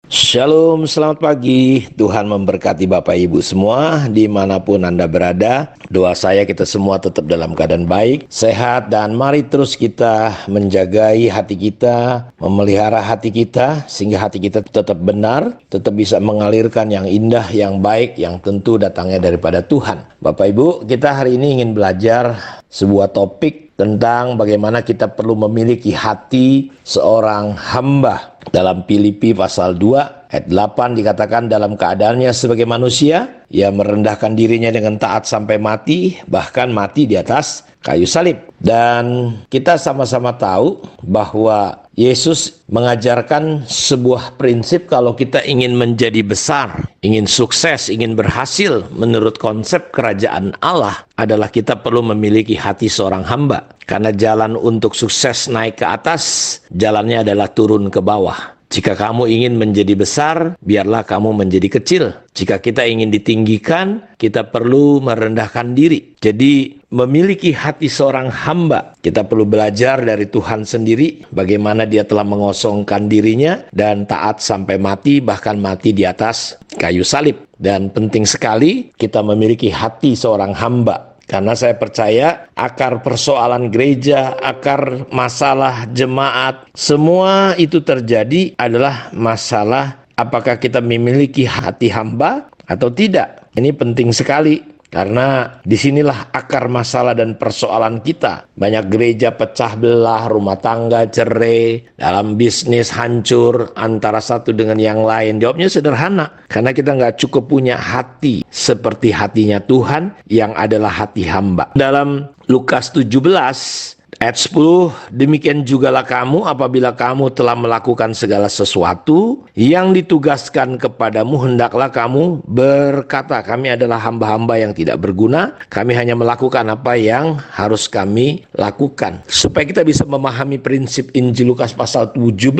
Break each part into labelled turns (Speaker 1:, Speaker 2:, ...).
Speaker 1: Shalom, selamat pagi. Tuhan memberkati Bapak Ibu semua dimanapun Anda berada. Doa saya kita semua tetap dalam keadaan baik, sehat, dan mari terus kita menjagai hati kita, memelihara hati kita, sehingga hati kita tetap benar, tetap bisa mengalirkan yang indah, yang baik, yang tentu datangnya daripada Tuhan. Bapak Ibu, kita hari ini ingin belajar sebuah topik tentang bagaimana kita perlu memiliki hati seorang hamba. Dalam Filipi pasal 2 ayat 8 dikatakan dalam keadaannya sebagai manusia, ia merendahkan dirinya dengan taat sampai mati, bahkan mati di atas kayu salib. Dan kita sama-sama tahu bahwa Yesus mengajarkan sebuah prinsip kalau kita ingin menjadi besar, ingin sukses, ingin berhasil menurut konsep kerajaan Allah adalah kita perlu memiliki hati seorang hamba. Karena jalan untuk sukses naik ke atas, jalannya adalah turun ke bawah. Jika kamu ingin menjadi besar, biarlah kamu menjadi kecil. Jika kita ingin ditinggikan, kita perlu merendahkan diri. Jadi, memiliki hati seorang hamba, kita perlu belajar dari Tuhan sendiri, bagaimana dia telah mengosongkan dirinya dan taat sampai mati, bahkan mati di atas kayu salib. Dan penting sekali kita memiliki hati seorang hamba. Karena saya percaya akar persoalan gereja, akar masalah jemaat, semua itu terjadi adalah masalah apakah kita memiliki hati hamba atau tidak. Ini penting sekali. Karena disinilah akar masalah dan persoalan kita. Banyak gereja pecah belah, rumah tangga cerai, dalam bisnis hancur antara satu dengan yang lain. Jawabnya sederhana, karena kita nggak cukup punya hati seperti hatinya Tuhan yang adalah hati hamba. Dalam Lukas 17 ayat 10, demikian jugalah kamu apabila kamu telah melakukan segala sesuatu yang ditugaskan kepadamu, hendaklah kamu berkata, kami adalah hamba-hamba yang tidak berguna, kami hanya melakukan apa yang harus kami lakukan. Supaya kita bisa memahami prinsip Injil Lukas pasal 17,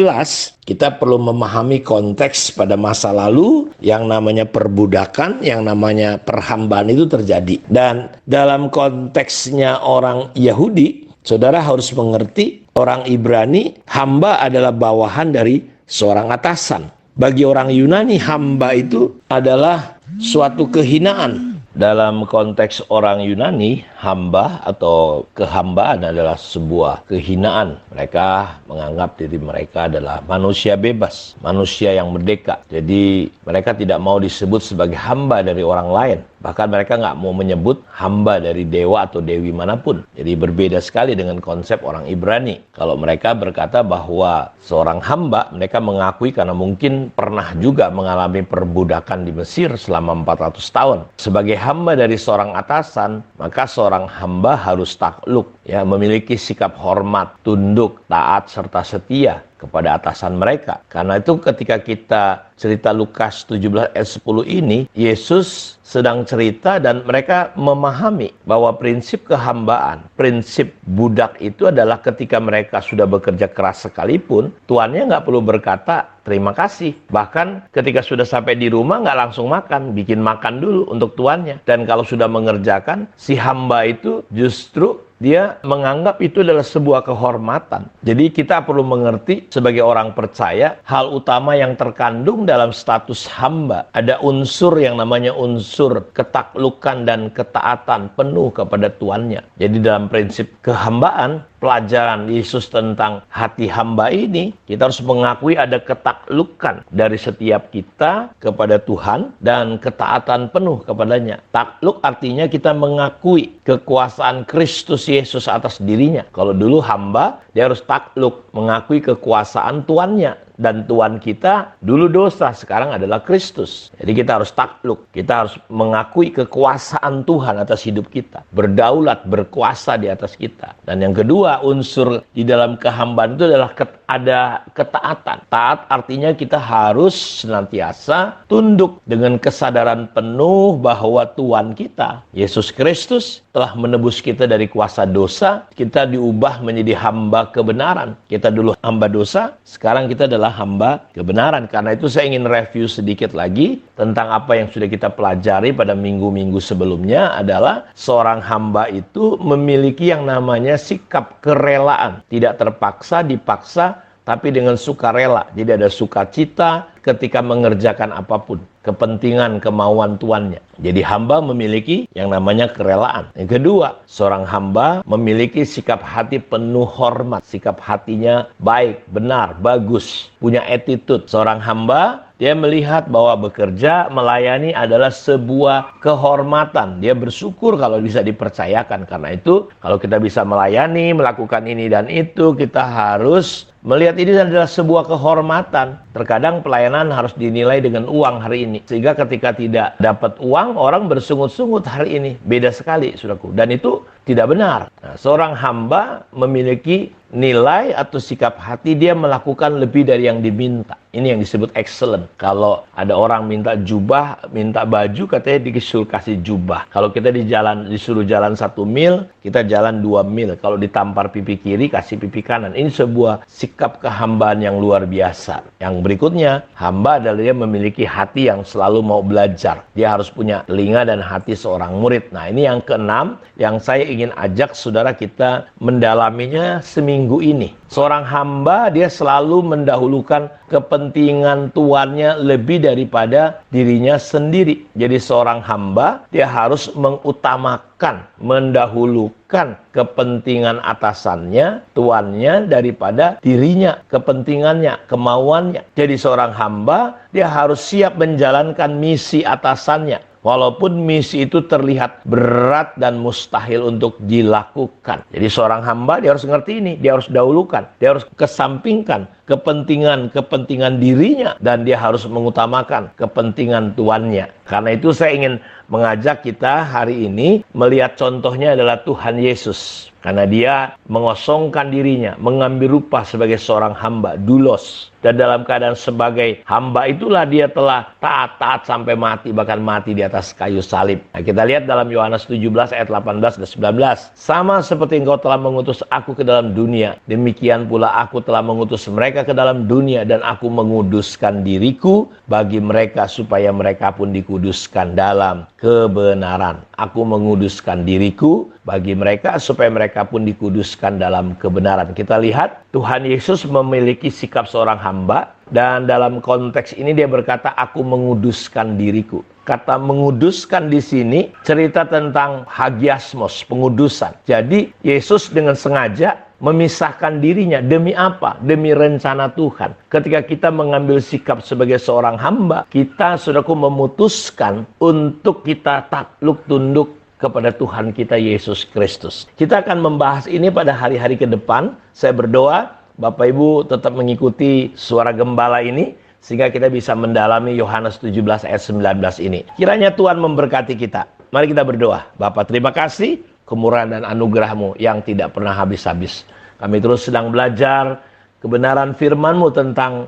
Speaker 1: kita perlu memahami konteks pada masa lalu yang namanya perbudakan, yang namanya perhambaan itu terjadi. Dan dalam konteksnya orang Yahudi, saudara harus mengerti, orang Ibrani, hamba adalah bawahan dari seorang atasan. Bagi orang Yunani, hamba itu adalah suatu kehinaan. Dalam konteks orang Yunani, hamba atau kehambaan adalah sebuah kehinaan. Mereka menganggap diri mereka adalah manusia bebas, manusia yang merdeka. Jadi mereka tidak mau disebut sebagai hamba dari orang lain. Bahkan mereka nggak mau menyebut hamba dari dewa atau dewi manapun. Jadi berbeda sekali dengan konsep orang Ibrani. Kalau mereka berkata bahwa seorang hamba, mereka mengakui karena mungkin pernah juga mengalami perbudakan di Mesir selama 400 tahun. Sebagai hamba dari seorang atasan, maka seorang hamba harus takluk, ya, memiliki sikap hormat, tunduk, taat, serta setia kepada atasan mereka. Karena itu ketika kita cerita Lukas 17 ayat 10 ini, Yesus sedang cerita dan mereka memahami bahwa prinsip kehambaan, prinsip budak itu adalah ketika mereka sudah bekerja keras sekalipun, tuannya nggak perlu berkata terima kasih. Bahkan ketika sudah sampai di rumah nggak langsung makan, bikin makan dulu untuk tuannya. Dan kalau sudah mengerjakan, si hamba itu justru dia menganggap itu adalah sebuah kehormatan. Jadi kita perlu mengerti sebagai orang percaya, hal utama yang terkandung dalam status hamba, ada unsur yang namanya unsur ketaklukan dan ketaatan penuh kepada tuannya. Jadi dalam prinsip kehambaan, pelajaran Yesus tentang hati hamba ini, kita harus mengakui ada ketaklukan dari setiap kita kepada Tuhan dan ketaatan penuh kepadanya. Takluk artinya kita mengakui kekuasaan Kristus Yesus atas dirinya. Kalau dulu hamba, dia harus takluk, mengakui kekuasaan tuannya. Dan Tuhan kita dulu dosa, sekarang adalah Kristus. Jadi kita harus takluk, kita harus mengakui kekuasaan Tuhan atas hidup kita, berdaulat, berkuasa di atas kita. Dan yang kedua, unsur di dalam kehambaan itu adalah ada ketaatan. Taat artinya kita harus senantiasa tunduk dengan kesadaran penuh bahwa Tuhan kita, Yesus Kristus, telah menebus kita dari kuasa dosa. Kita diubah menjadi hamba kebenaran. Kita dulu hamba dosa, sekarang kita adalah hamba kebenaran. Karena itu saya ingin review sedikit lagi tentang apa yang sudah kita pelajari pada minggu-minggu sebelumnya, adalah seorang hamba itu memiliki yang namanya sikap kerelaan. Tidak terpaksa, dipaksa, tapi dengan sukarela. Jadi ada sukacita ketika mengerjakan apapun, kepentingan, kemauan tuannya. Jadi hamba memiliki yang namanya kerelaan. Yang kedua, seorang hamba memiliki sikap hati penuh hormat. Sikap hatinya baik, benar, bagus, punya attitude. Seorang hamba, dia melihat bahwa bekerja, melayani adalah sebuah kehormatan. Dia bersyukur kalau bisa dipercayakan. Karena itu, kalau kita bisa melayani, melakukan ini dan itu, kita harus melihat ini adalah sebuah kehormatan. Terkadang pelayanan harus dinilai dengan uang hari ini. Sehingga ketika tidak dapat uang, orang bersungut-sungut hari ini. Beda sekali, saudaraku. Dan itu tidak benar. Nah, seorang hamba memiliki nilai atau sikap hati, dia melakukan lebih dari yang diminta. Ini yang disebut excellent. Kalau ada orang minta jubah, minta baju, katanya disuruh kasih jubah. Kalau kita disuruh jalan 1 mil, kita jalan 2 mil. Kalau ditampar pipi kiri, kasih pipi kanan. Ini sebuah sikap kehambaan yang luar biasa. Yang berikutnya, hamba adalah dia memiliki hati yang selalu mau belajar. Dia harus punya telinga dan hati seorang murid. Nah, ini yang keenam, yang saya ingin ajak saudara kita mendalaminya seminggu ini. Seorang hamba, dia selalu mendahulukan kepentingan tuannya lebih daripada dirinya sendiri. Jadi seorang hamba, dia harus mengutamakan, mendahulukan kepentingan atasannya, tuannya, daripada dirinya, kepentingannya, kemauannya. Jadi seorang hamba, dia harus siap menjalankan misi atasannya. Walaupun misi itu terlihat berat dan mustahil untuk dilakukan. Jadi seorang hamba, dia harus ngerti ini. Dia harus dahulukan. Dia harus kesampingkan kepentingan dirinya. Dan dia harus mengutamakan kepentingan tuannya. Karena itu saya ingin mengajak kita hari ini melihat contohnya adalah Tuhan Yesus. Karena dia mengosongkan dirinya, mengambil rupa sebagai seorang hamba, doulos. Dan dalam keadaan sebagai hamba itulah dia telah taat sampai mati, bahkan mati di atas kayu salib. Nah, kita lihat dalam Yohanes 17 ayat 18 dan 19. Sama seperti engkau telah mengutus aku ke dalam dunia, demikian pula aku telah mengutus mereka ke dalam dunia, dan aku menguduskan diriku bagi mereka supaya mereka pun dikuduskan dalam kebenaran. Aku menguduskan diriku bagi mereka supaya mereka pun dikuduskan dalam kebenaran. Kita lihat Tuhan Yesus memiliki sikap seorang hamba, dan dalam konteks ini dia berkata, aku menguduskan diriku. Kata menguduskan di sini cerita tentang hagiasmos, pengudusan. Jadi Yesus dengan sengaja memisahkan dirinya. Demi apa? Demi rencana Tuhan. Ketika kita mengambil sikap sebagai seorang hamba, kita, saudaraku, memutuskan untuk kita takluk tunduk kepada Tuhan kita Yesus Kristus. Kita akan membahas ini pada hari-hari ke depan. Saya berdoa Bapak Ibu tetap mengikuti suara gembala ini, sehingga kita bisa mendalami Yohanes 17 ayat 19 ini. Kiranya Tuhan memberkati kita. Mari kita berdoa. Bapa, terima kasih kemurahan dan anugerah-Mu yang tidak pernah habis-habis. Kami terus sedang belajar kebenaran firman-Mu tentang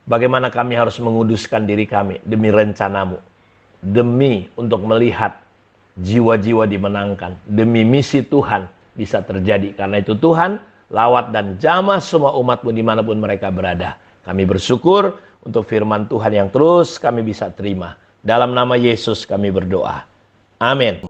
Speaker 1: bagaimana kami harus menguduskan diri kami demi rencana-Mu. Demi untuk melihat jiwa-jiwa dimenangkan. Demi misi Tuhan bisa terjadi. Karena itu Tuhan, lawat dan jamah semua umat-Mu dimanapun mereka berada. Kami bersyukur untuk firman Tuhan yang terus kami bisa terima. Dalam nama Yesus kami berdoa. Amin.